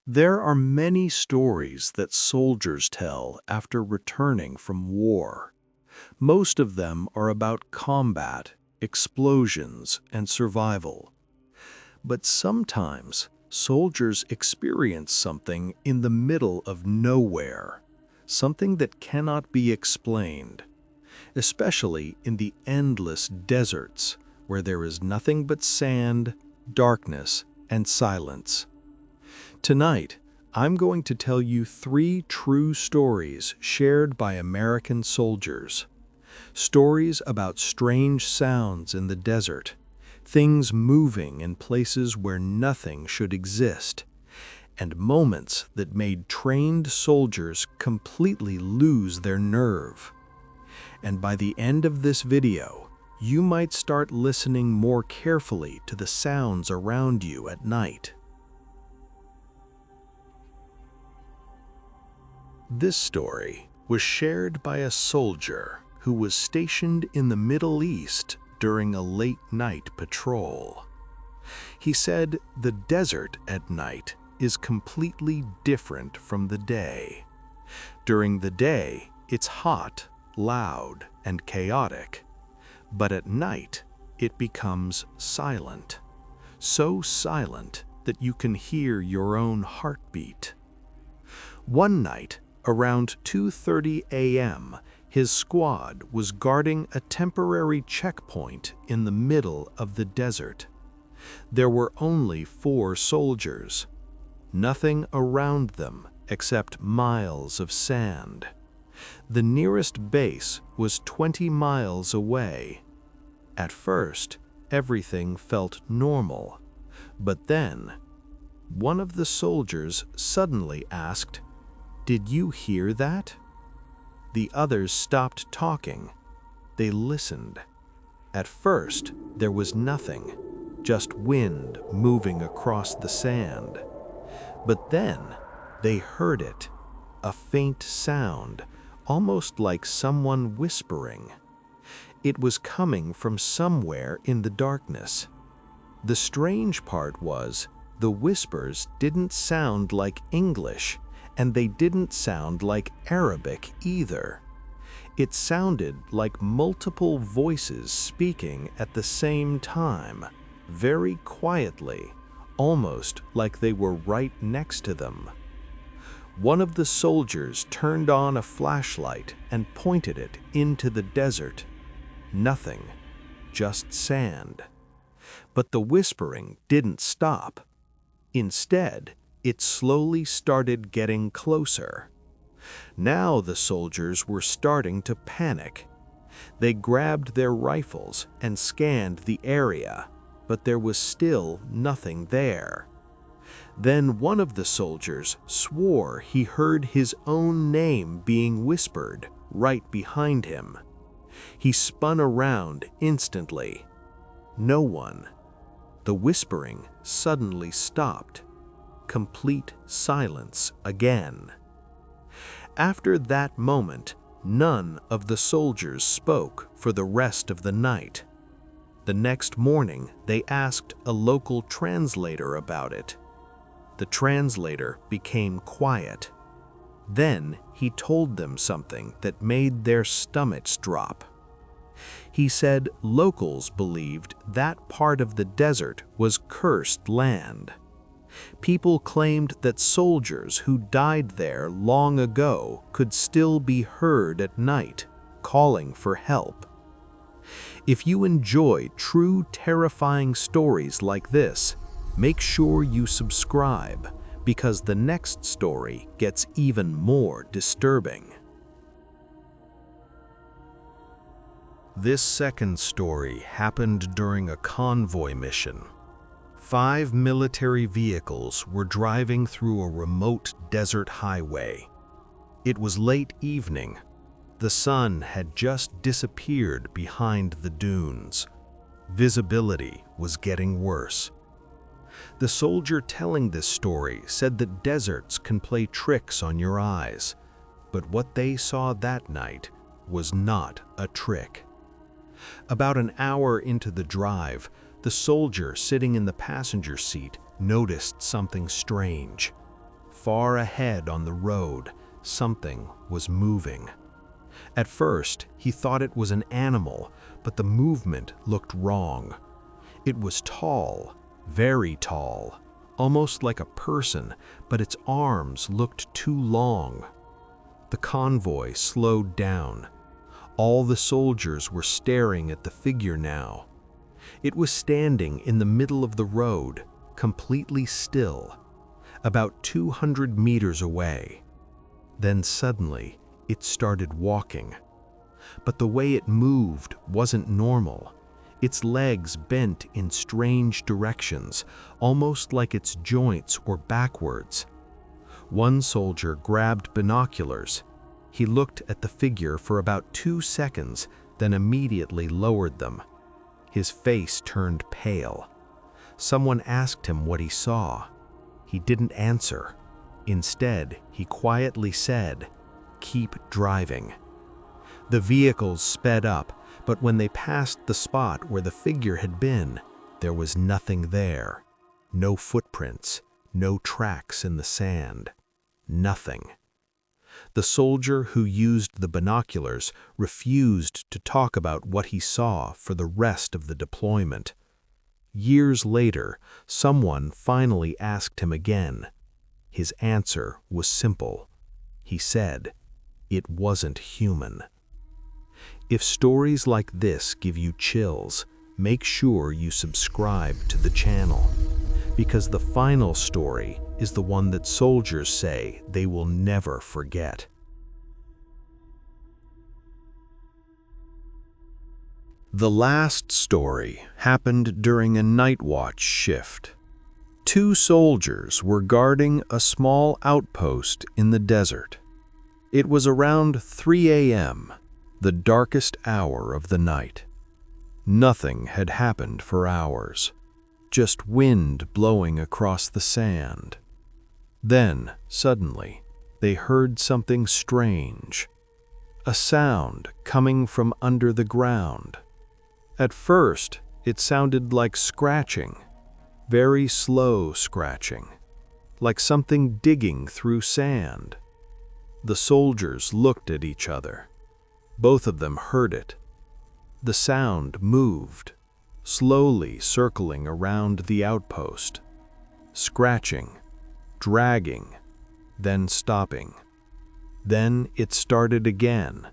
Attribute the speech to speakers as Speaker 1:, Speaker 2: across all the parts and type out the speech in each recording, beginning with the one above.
Speaker 1: There are many stories that soldiers tell after returning from war. Most of them are about combat, explosions, and survival. But sometimes soldiers experience something in the middle of nowhere, something that cannot be explained, especially in the endless deserts where there is nothing but sand, darkness, and silence. Tonight, I'm going to tell you 3 true stories shared by American soldiers. Stories about strange sounds in the desert, things moving in places where nothing should exist, and moments that made trained soldiers completely lose their nerve. And by the end of this video, you might start listening more carefully to the sounds around you at night. This story was shared by a soldier who was stationed in the Middle East during a late-night patrol. He said the desert at night is completely different from the day. During the day, it's hot, loud, and chaotic. But at night, it becomes silent. So silent that you can hear your own heartbeat. One night, around 2:30 a.m., his squad was guarding a temporary checkpoint in the middle of the desert. There were only 4 soldiers. Nothing around them except miles of sand. The nearest base was 20 miles away. At first, everything felt normal. But then, one of the soldiers suddenly asked, "Did you hear that?" The others stopped talking. They listened. At first, there was nothing, just wind moving across the sand. But then, they heard it, a faint sound, almost like someone whispering. It was coming from somewhere in the darkness. The strange part was, the whispers didn't sound like English, and they didn't sound like Arabic either. It sounded like multiple voices speaking at the same time, very quietly, almost like they were right next to them. One of the soldiers turned on a flashlight and pointed it into the desert. Nothing, just sand. But the whispering didn't stop. Instead, it slowly started getting closer. Now the soldiers were starting to panic. They grabbed their rifles and scanned the area, but there was still nothing there. Then one of the soldiers swore he heard his own name being whispered right behind him. He spun around instantly. No one. The whispering suddenly stopped. Complete silence again. After that moment, none of the soldiers spoke for the rest of the night. The next morning, they asked a local translator about it. The translator became quiet. Then he told them something that made their stomachs drop. He said locals believed that part of the desert was cursed land. People claimed that soldiers who died there long ago could still be heard at night, calling for help. If you enjoy true terrifying stories like this, make sure you subscribe, because the next story gets even more disturbing. This second story happened during a convoy mission. 5 military vehicles were driving through a remote desert highway. It was late evening. The sun had just disappeared behind the dunes. Visibility was getting worse. The soldier telling this story said that deserts can play tricks on your eyes, but what they saw that night was not a trick. About an hour into the drive, the soldier sitting in the passenger seat noticed something strange. far ahead on the road, something was moving. At first, he thought it was an animal, but the movement looked wrong. It was tall, very tall, almost like a person, but its arms looked too long. The convoy slowed down. All the soldiers were staring at the figure now. It was standing in the middle of the road, completely still, about 200 meters away. Then suddenly, it started walking. But the way it moved wasn't normal. Its legs bent in strange directions, almost like its joints were backwards. One soldier grabbed binoculars. He looked at the figure for about 2 seconds, then immediately lowered them. His face turned pale. Someone asked him what he saw. He didn't answer. Instead, he quietly said, "Keep driving." The vehicles sped up, but when they passed the spot where the figure had been, there was nothing there. No footprints, no tracks in the sand. Nothing. The soldier who used the binoculars refused to talk about what he saw for the rest of the deployment. Years later, someone finally asked him again. His answer was simple. He said, "It wasn't human." If stories like this give you chills, make sure you subscribe to the channel, because the final story is the one that soldiers say they will never forget. The last story happened during a night watch shift. 2 soldiers were guarding a small outpost in the desert. It was around 3 a.m., the darkest hour of the night. Nothing had happened for hours, just wind blowing across the sand. Then, suddenly, they heard something strange, a sound coming from under the ground. At first, it sounded like scratching, very slow scratching, like something digging through sand. The soldiers looked at each other. Both of them heard it. The sound moved, slowly circling around the outpost, scratching, dragging, then stopping. Then it started again,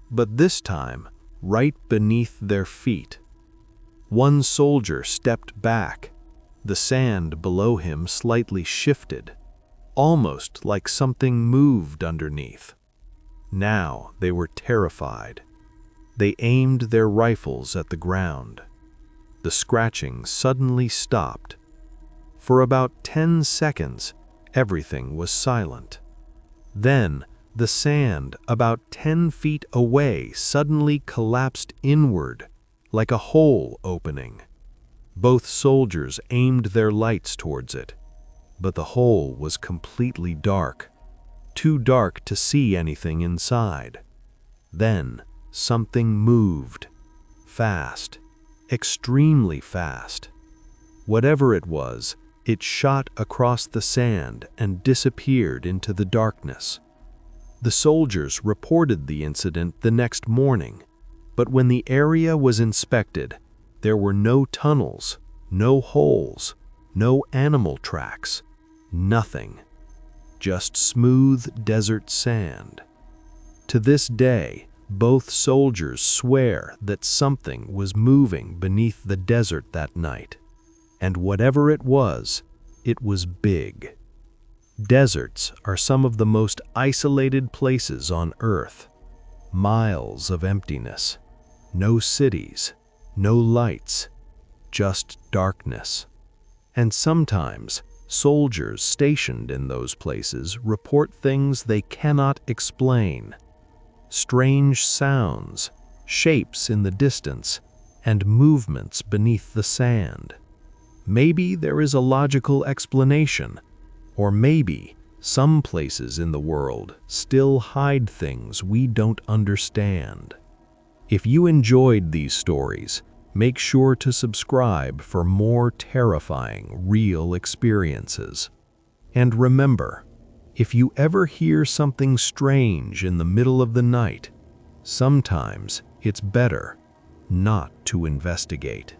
Speaker 1: but this time right beneath their feet. One soldier stepped back. The sand below him slightly shifted, almost like something moved underneath. Now they were terrified. They aimed their rifles at the ground. The scratching suddenly stopped. For about 10 seconds, everything was silent. Then, the sand about 10 feet away suddenly collapsed inward, like a hole opening. Both soldiers aimed their lights towards it, but the hole was completely dark, too dark to see anything inside. Then, something moved, fast, extremely fast. Whatever it was, it shot across the sand and disappeared into the darkness. The soldiers reported the incident the next morning, but when the area was inspected, there were no tunnels, no holes, no animal tracks, nothing. Just smooth desert sand. To this day, both soldiers swear that something was moving beneath the desert that night. And whatever it was big. Deserts are some of the most isolated places on Earth. Miles of emptiness. No cities, no lights, just darkness. And sometimes, soldiers stationed in those places report things they cannot explain. Strange sounds, shapes in the distance, and movements beneath the sand. Maybe there is a logical explanation, or maybe some places in the world still hide things we don't understand. If you enjoyed these stories, make sure to subscribe for more terrifying, real experiences. And remember, If you ever hear something strange in the middle of the night, sometimes it's better not to investigate.